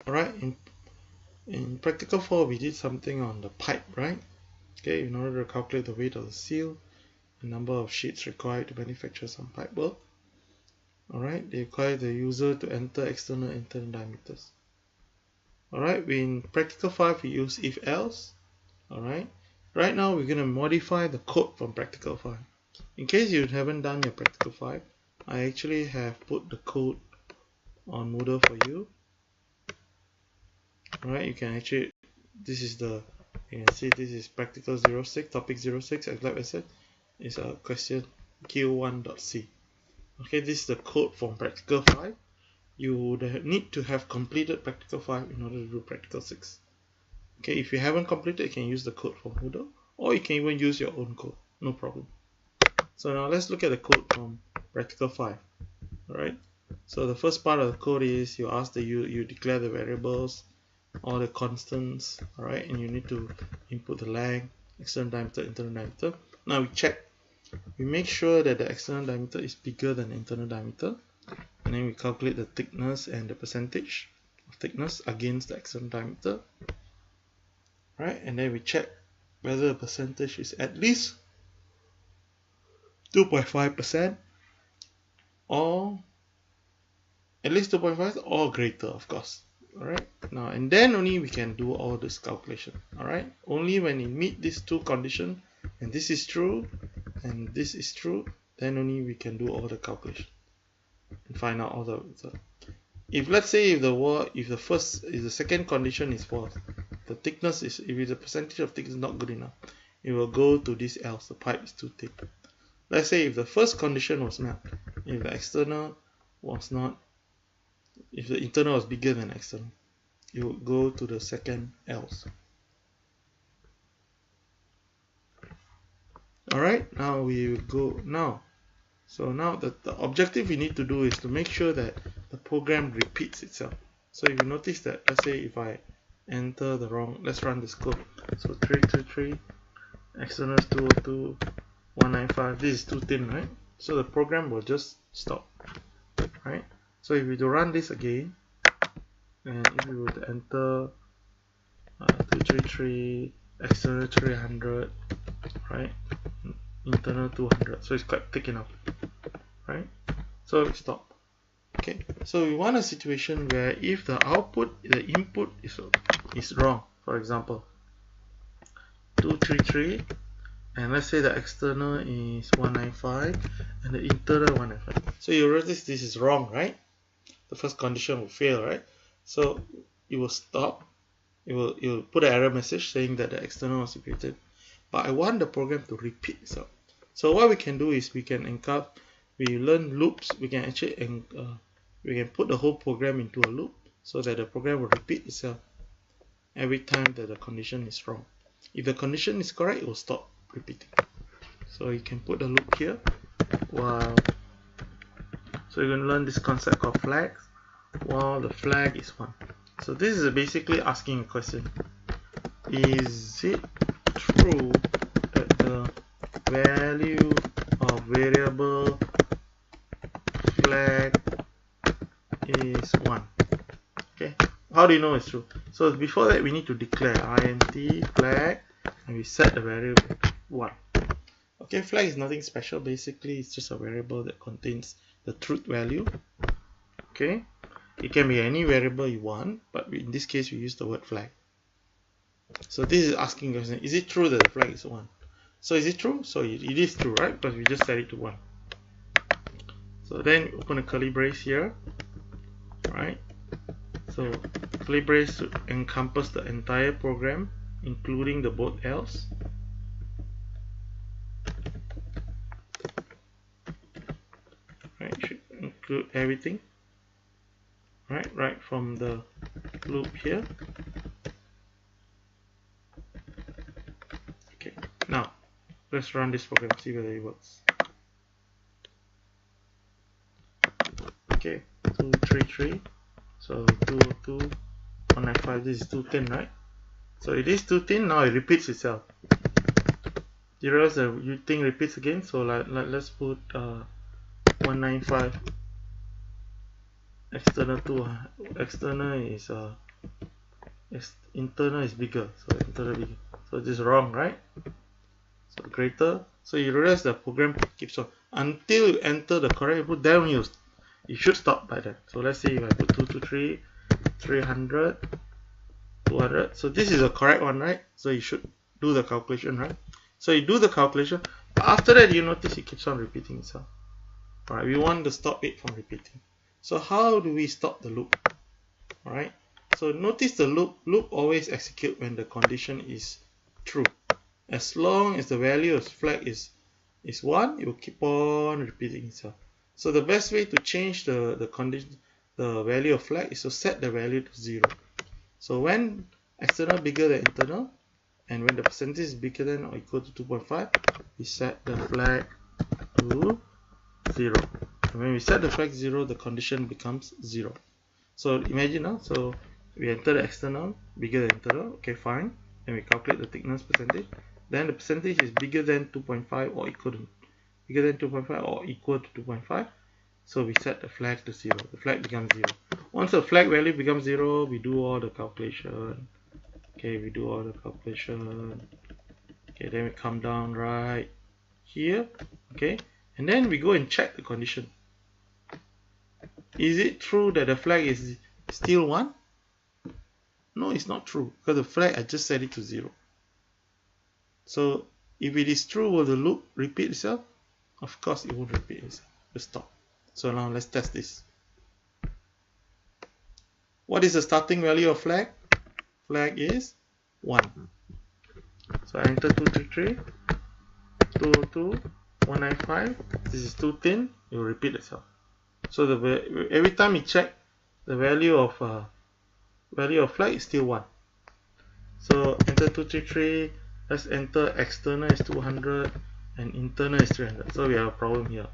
Alright, in practical 4 we did something on the pipe, right? Okay, in order to calculate the weight of the seal, the number of sheets required to manufacture some pipe work. Alright, they require the user to enter external and internal diameters. Alright, in practical 5 we use if else. Alright, right now we're going to modify the code from practical 5. In case you haven't done your practical 5, I actually have put the code on Moodle for you. Alright, you can actually, this is the, you can see this is practical 06, topic 06, as like I said, is a question Q1.c. Okay, this is the code from practical 5. You would need to have completed practical 5 in order to do practical 6. Okay, if you haven't completed, you can use the code from Moodle, or you can even use your own code, no problem. So now let's look at the code from practical 5. Alright, so the first part of the code is you ask you declare the variables, all the constants, alright, and you need to input the length, external diameter, internal diameter. Now we check, we make sure that the external diameter is bigger than the internal diameter, and then we calculate the thickness and the percentage of thickness against the external diameter, right? And then we check whether the percentage is at least 2.5% or at least 2.5 or greater, of course. Alright, now and then only we can do all this calculation. Alright, only when you meet these two conditions, and this is true and this is true, then only we can do all the calculation and find out all the result. If let's say if the second condition is false, the thickness is, if the percentage of thickness is not good enough, it will go to this else, the pipe is too thick. Let's say if the first condition was met, if the external was not, if the internal was bigger than external, you would go to the second else. Alright, now we will go now. So now the objective we need to do is to make sure that the program repeats itself. So if you notice that, let's say if I enter the wrong, let's run this code. So 323, external is 202, 195, this is too thin, right? So the program will just stop, right? So if we do run this again, and if we were to enter 233, external 300, right, internal 200, so it's quite thick enough, right? So we stop. Okay, so we want a situation where if the input is wrong, for example 233, and let's say the external is 195 and the internal 195, so you notice this is wrong, right? The first condition will fail, right? So it will stop. It will put an error message saying that the external was repeated, but I want the program to repeat itself. So what we can do is we learn loops. We can actually we can put the whole program into a loop so that the program will repeat itself every time that the condition is wrong. If the condition is correct, it will stop repeating. So you can put the loop here. While so you're going to learn this concept called flags while the flag is 1. So this is basically asking a question. Is it true that the value of variable flag is 1? Okay, how do you know it's true? So before that we need to declare int flag and we set the variable 1. Okay, flag is nothing special. Basically it's just a variable that contains the truth value. Okay, it can be any variable you want, but in this case we use the word flag. So this is asking a question, is it true that the flag is 1? So is it true? So it is true, right? Because we just set it to 1. So then open a curly brace here, right? So curly brace should encompass the entire program, including the both else. Right, should include everything. Right from the loop here. Okay, now let's run this program, see whether it works. Okay, 233, so 202, 195, this is too thin, right? So it is too thin, now it repeats itself. You realize that you think repeats again, so let's put 195, external is internal is bigger, so internal bigger. So this is wrong, right? So greater. So you realize the program keeps on until you enter the correct input. Then you should stop by that. So let's say if I put 223, 300, 200. So this is the correct one, right? So you should do the calculation, right? So you do the calculation. But after that, you notice it keeps on repeating itself. Alright, we want to stop it from repeating. So how do we stop the loop? Alright, so notice the loop always execute when the condition is true. As long as the value of flag is 1, it will keep on repeating itself. So the best way to change the condition, the value of flag, is to set the value to 0. So when external bigger than internal, and when the percentage is bigger than or equal to 2.5, we set the flag to 0. And when we set the flag 0, the condition becomes 0. So imagine now, so we enter the external bigger than internal, okay, fine. Then we calculate the thickness percentage. Then the percentage is bigger than 2.5 or equal to 2.5. So we set the flag to 0. The flag becomes 0. Once the flag value becomes 0, we do all the calculation. Okay, we do all the calculation. Okay, then we come down right here. Okay, and then we go and check the condition. Is it true that the flag is still 1? No, it's not true, because the flag I just set it to 0. So if it is true, will the loop repeat itself? Of course it won't repeat itself. We'll stop. So now let's test this. What is the starting value of flag? Flag is 1. So I enter 233, 202, 195. This is too thin. It will repeat itself. So every time you check, the value of flag is still 1. So enter 233. Let's enter external is 200 and internal is 300. So we have a problem here.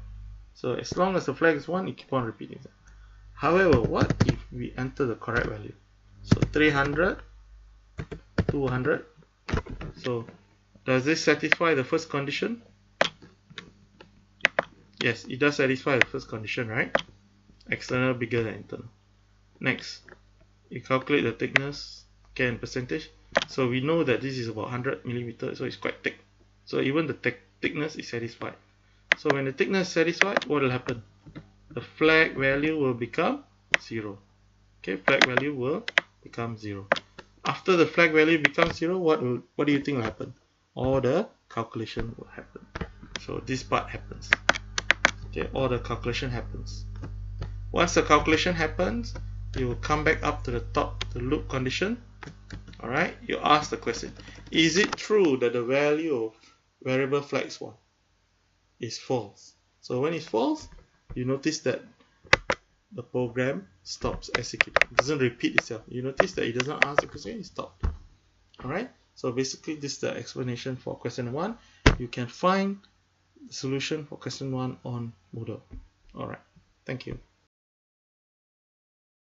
So as long as the flag is 1, it keep on repeating itself. However, what if we enter the correct value? So 300, 200. So does this satisfy the first condition? Yes, it does satisfy the first condition, right? External bigger than internal. Next, you calculate the thickness, okay, and percentage. So we know that this is about 100 millimeters, so it's quite thick. So even the thickness is satisfied. So when the thickness is satisfied, what will happen? The flag value will become 0. Okay, flag value will become 0. After the flag value becomes 0, what do you think will happen? All the calculation will happen. So this part happens. Okay, all the calculation happens. Once the calculation happens, you will come back up to the top, the loop condition. Alright, you ask the question, is it true that the value of variable flags 1 is false? So when it's false, you notice that the program stops executing. It doesn't repeat itself. You notice that it doesn't ask the question, it stopped. Alright, so basically this is the explanation for question 1. You can find the solution for question 1 on Moodle. Alright, thank you.